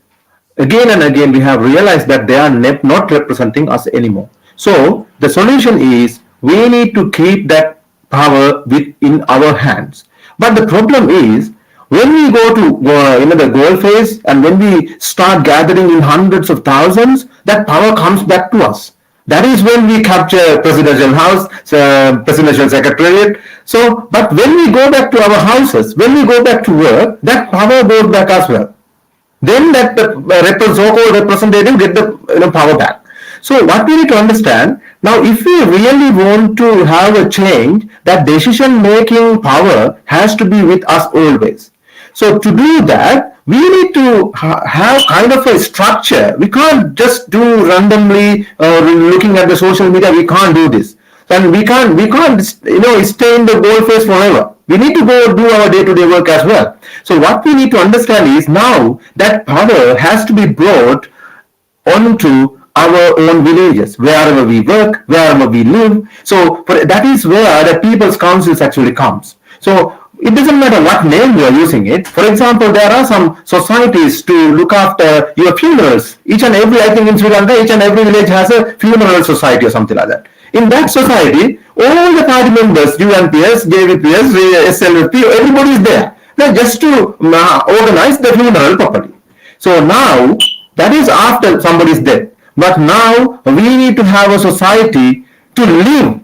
again and again, we have realized that they are not representing us anymore. So, the solution is we need to keep that power in our hands. But the problem is, when we go to the goal phase and when we start gathering in hundreds of thousands, that power comes back to us. That is when we capture presidential house, presidential secretariat. So, but when we go back to our houses, when we go back to work, that power goes back as well. Then that so-called representative get the power back. So what we need to understand, now if we really want to have a change, that decision-making power has to be with us always. So to do that, we need to have kind of a structure. We can't just do randomly looking at the social media. We can't do this. And we can't stay in the goal phase forever. We need to go do our day-to-day work as well. So what we need to understand is now that power has to be brought onto our own villages, wherever we work, wherever we live. So that is where the People's Councils actually comes. So it doesn't matter what name you are using it. For example, there are some societies to look after your funerals. Each and every, I think in Sri Lanka, each and every village has a funeral society or something like that. In that society, all the party members, UNPS, JVPS, SLP, everybody is there. Now just to organize the funeral properly. So now, that is after somebody is dead. But now, we need to have a society to live.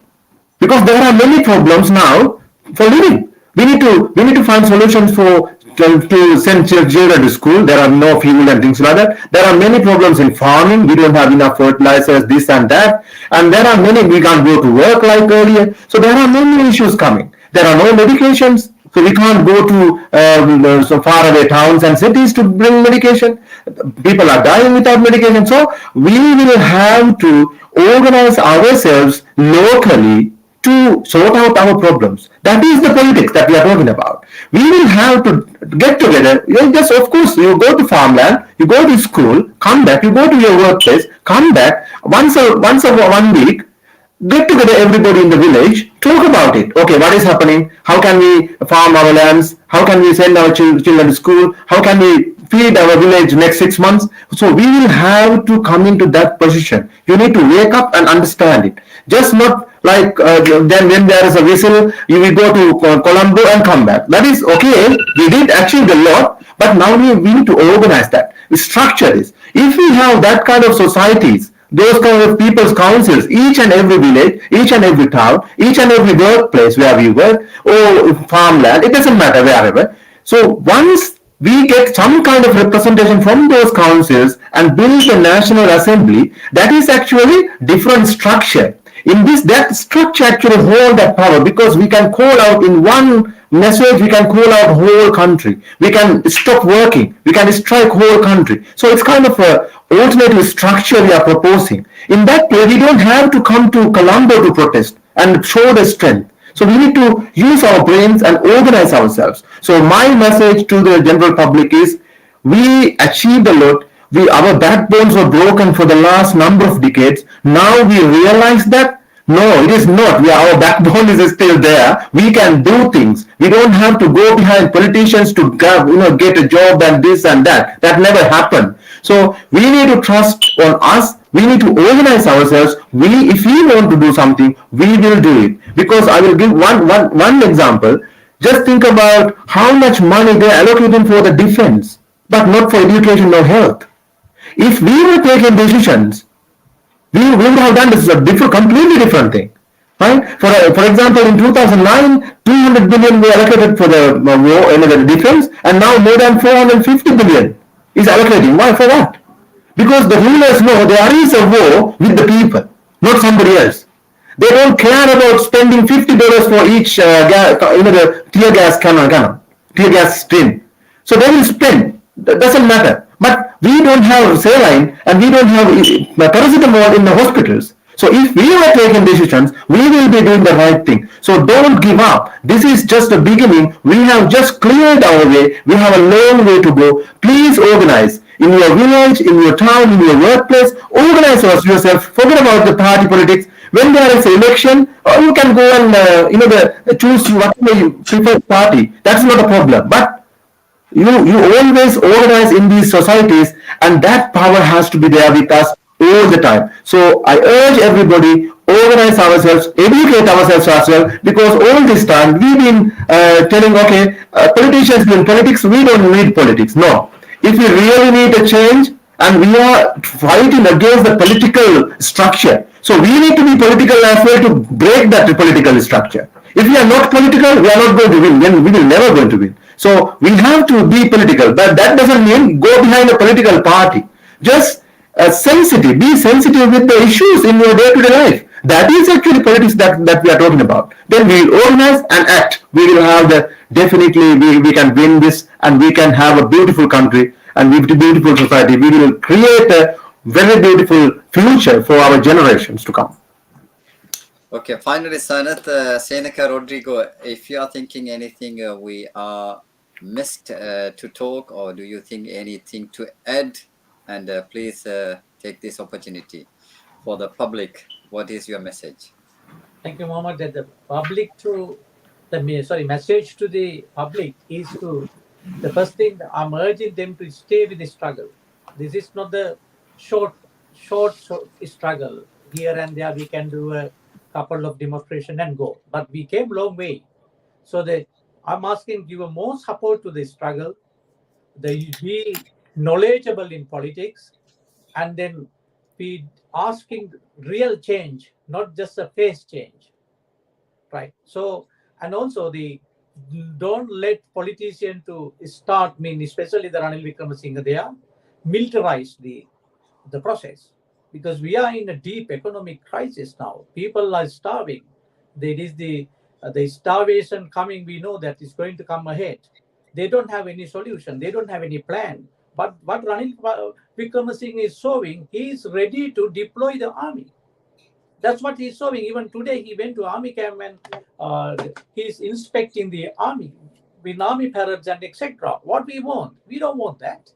Because there are many problems now for living. We need to find solutions to send children to school. There are no fuel and things like that. There are many problems in farming. We don't have enough fertilizers, this and that. And there are many, we can't go to work like earlier. So there are many issues coming. There are no medications. So we can't go to so far away towns and cities to bring medication. People are dying without medication. So we will have to organize ourselves locally to sort out our problems. That is the politics that we are talking about. We will have to get together. Just, of course, you go to farmland, you go to school, come back, you go to your workplace, come back once a 1 week, get together everybody in the village, talk about it. Okay, what is happening? How can we farm our lands? How can we send our children to school? How can we feed our village next 6 months? So we will have to come into that position. You need to wake up and understand it. Just not like then when there is a whistle, you will go to Colombo and come back. That is okay. We did achieve a lot, but now we need to organize that. We structure this. If we have that kind of societies, those kind of people's councils, each and every village, each and every town, each and every workplace where we work, or farmland, it doesn't matter wherever. So once we get some kind of representation from those councils and build the National Assembly, that is actually different structure. In this, that structure actually hold that power, because we can call out in one message, we can call out whole country. We can stop working. We can strike whole country. So it's kind of a alternative structure we are proposing. In that way, we don't have to come to Colombo to protest and show the strength. So we need to use our brains and organize ourselves. So my message to the general public is, we achieved a lot. Our backbones were broken for the last number of decades. Now we realize that no, it is not. Our backbone is still there. We can do things. We don't have to go behind politicians to get a job and this and that. That never happened. So we need to trust on us. We need to organize ourselves. If we want to do something, we will do it. Because I will give one example. Just think about how much money they are allocating for the defense, but not for education or health. If we were taking decisions, we would have done this completely different thing. Right? For example, in 2009, 200 billion were allocated for the war and the defense, and now more than 450 billion is allocating. Why? For what? Because the rulers know there is a war with the people, not somebody else. They don't care about spending $50 for each the tear gas cannon, tear gas stream. So they will spend. That doesn't matter. But we don't have saline and we don't have paracetamol in the hospitals. So if we are taking decisions, we will be doing the right thing. So don't give up. This is just the beginning. We have just cleared our way. We have a long way to go. Please organize. In your village, in your town, in your workplace, organize yourself. Forget about the party politics. When there is an election, you can go and choose whatever you prefer party. That's not a problem. But you always organize in these societies, and that power has to be there with us all the time. So I urge everybody, organize ourselves, educate ourselves as well, because all this time we've been telling, okay, politicians doing politics, we don't need politics. No. If we really need a change, and we are fighting against the political structure, so we need to be political as well to break that political structure. If we are not political, we are not going to win. Then we will never going to win. So we have to be political, but that doesn't mean go behind a political party. Just sensitive, be sensitive with the issues in your day-to-day life. That is actually politics that we are talking about. Then we will organize and act. We will have definitely we can win this, and we can have a beautiful country and beautiful society. We will create a very beautiful future for our generations to come. Okay, finally, Sanath, Seneca, Rodrigo, if you are thinking anything we are missed to talk, or do you think anything to add, and please take this opportunity for the public. What is your message? Thank you, Mohammed. That the message to the public is to, the first thing, I'm urging them to stay with the struggle. This is not the short struggle. Here and there we can do a couple of demonstration and go, but we came long way. So I'm asking, give more support to the struggle. Be knowledgeable in politics, and then be asking real change, not just a face change, right? So, and also don't let politicians to start, especially the Ranil Wickremesinghe, they are militarize the process, because we are in a deep economic crisis now. People are starving. There is the starvation coming. We know that is going to come ahead. They don't have any solution. They don't have any plan. But what Ranil Wickremesinghe is showing, he is ready to deploy the army. That's what he's showing. Even today, he went to army camp and he's inspecting the army with army parades and etc. What we want? We don't want that.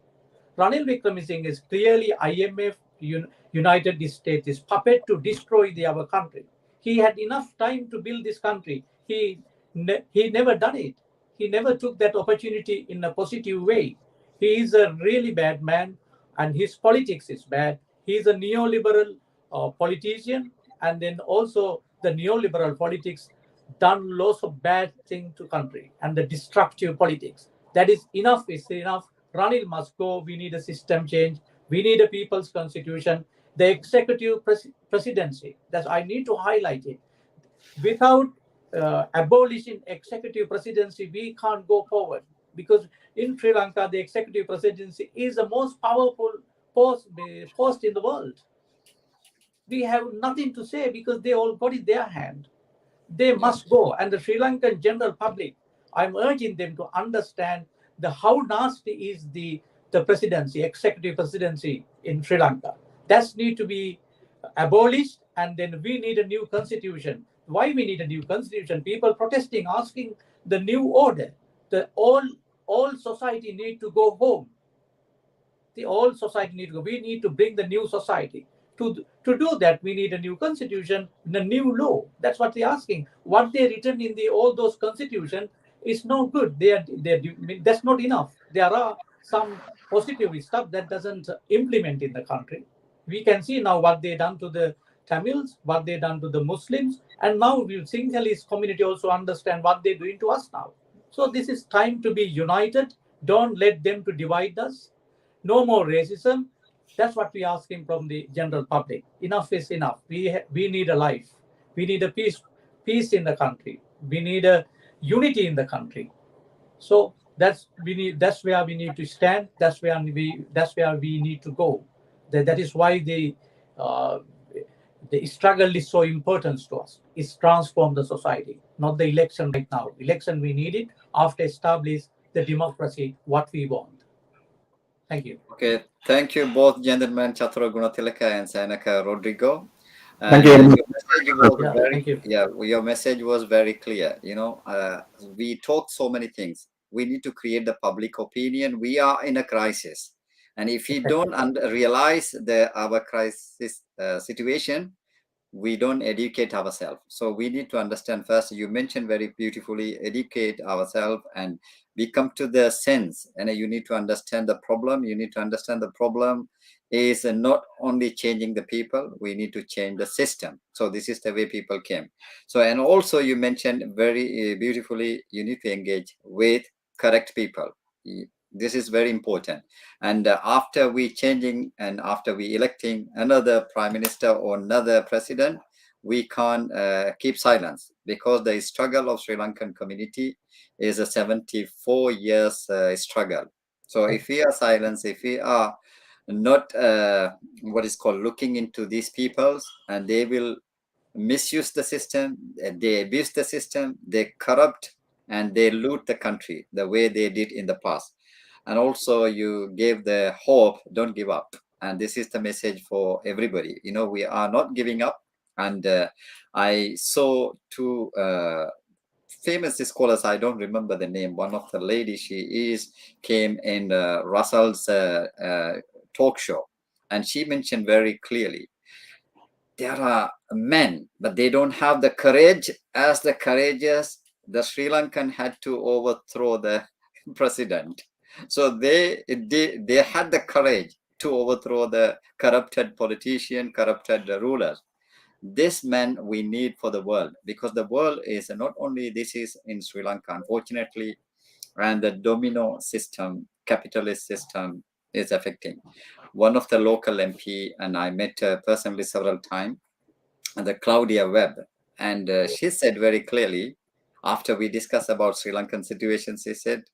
Ranil Wickremesinghe is clearly IMF, United States puppet to destroy our country. He had enough time to build this country. He never done it. He never took that opportunity in a positive way. He is a really bad man, and his politics is bad. He is a neoliberal politician, and then also the neoliberal politics done lots of bad thing to country and the destructive politics. That is enough. Is enough. Ranil must go. We need a system change. We need a people's constitution. The executive presidency. That I need to highlight it. Without abolishing executive presidency, we can't go forward, because in Sri Lanka, the executive presidency is the most powerful post in the world. We have nothing to say because they all got it in their hand. They must go. And the Sri Lankan general public, I'm urging them to understand how nasty is the presidency, executive presidency in Sri Lanka. That need to be abolished, and then we need a new constitution. Why we need a new constitution? People protesting, asking the new order. The all society need to go home. The all society need to go. We need to bring the new society. To do that, we need a new constitution and a new law. That's what they're asking. What they written in all those constitution is no good. That's not enough. There are some positive stuff that doesn't implement in the country. We can see now what they done to the Tamils, what they done to the Muslims, and now the Sinhalese community also understand what they're doing to us now. So this is time to be united. Don't let them to divide us. No more racism. That's what we're asking from the general public. Enough is enough. We need a life. We need a peace in the country. We need a unity in the country. So that's where we need to stand. That's where we need to go. That is why the struggle is so important to us. It's transform the society, not the election right now. Election we need it after establish the democracy what we want. Thank you. Okay, thank you both gentlemen, Chatura Gunatilaka and Sanaka Rodrigo. Thank And you. your message was very clear. We talked so many things. We need to create the public opinion. We are in a crisis, and if we don't realize our crisis situation, we don't educate ourselves. So we need to understand first. You mentioned very beautifully, educate ourselves, and we come to the sense. And you need to understand the problem. You need to understand the problem is not only changing the people, we need to change the system. So this is the way people came. So, and also you mentioned very beautifully, you need to engage with correct people. This is very important. And after we changing and after we electing another prime minister or another president, we can't keep silence, because the struggle of Sri Lankan community is a 74 years struggle. So if we are silent, if we are not what is called looking into these peoples, and they will misuse the system, they abuse the system, they corrupt, and they loot the country the way they did in the past. And also you gave the hope, don't give up. And this is the message for everybody. We are not giving up. And I saw two famous scholars, I don't remember the name. One of the ladies, came in Russell's talk show, and she mentioned very clearly, there are men, but they don't have the courage as the courageous the Sri Lankan had to overthrow the president. So they had the courage to overthrow the corrupted politician, corrupted rulers. This man we need for the world, because the world is not only this is in Sri Lanka, unfortunately, and the domino system, capitalist system is affecting. One of the local MP, and I met her personally several times, the Claudia Webb, and she said very clearly, after we discussed about Sri Lankan situation, she said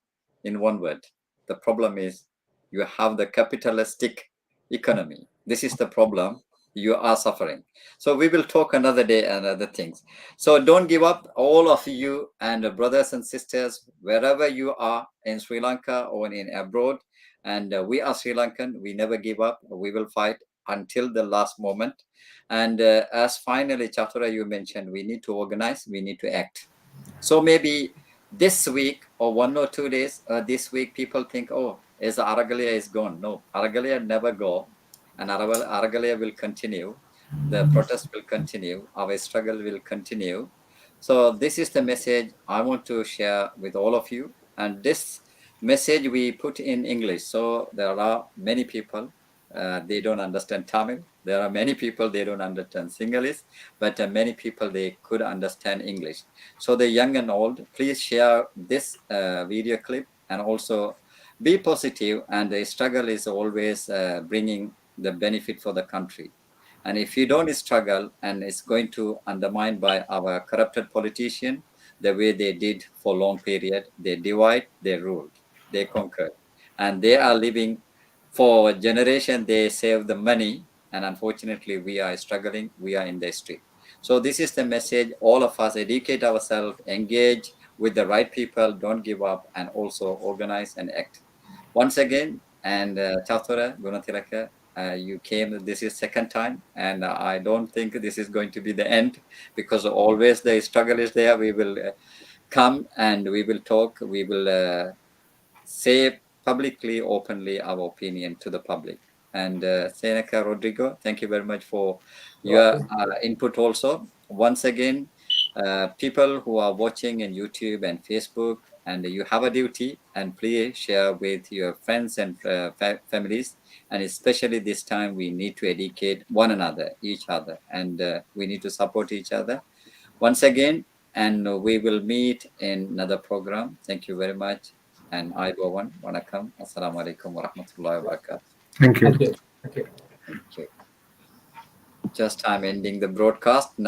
in one word, the problem is you have the capitalistic economy. This is the problem. You are suffering. So we will talk another day and other things. So don't give up, all of you and brothers and sisters, wherever you are in Sri Lanka or in abroad. And we are Sri Lankan. We never give up. We will fight until the last moment. And as finally, Chatura, you mentioned, we need to organize, we need to act. So maybe this week or 1 or 2 days, this week, people think, oh, is Aragalia is gone. No, Aragalia never go. And Aragalia will continue. The protest will continue. Our struggle will continue. So this is the message I want to share with all of you. And this message we put in English. So there are many people they don't understand Tamil. There are many people they don't understand Sinhalese, but many people they could understand English. So the young and old, please share this video clip and also be positive. And the struggle is always bringing the benefit for the country. And if you don't struggle and it's going to undermine by our corrupted politician, the way they did for long period, they divide, they ruled, they conquered, and they are living for a generation. They save the money, and unfortunately we are struggling, we are in the street. So this is the message. All of us educate ourselves, engage with the right people, don't give up, and also organize and act. Once again, and Chathura Gunathilaka, you came, this is second time, and I don't think this is going to be the end, because always the struggle is there. We will come and we will talk, we will say publicly, openly our opinion to the public. And Seneca Rodrigo, thank you very much for your input also. Once again, people who are watching in YouTube and Facebook, and you have a duty, and please share with your friends and families. And especially this time, we need to educate one another, each other, and we need to support each other. Once again, and we will meet in another program. Thank you very much. And I go one. Wanakam. Assalamu alaikum wa rahmatullahi wa barakatuh. Thank you. Thank you. Thank you. Thank you. Just I'm ending the broadcast now.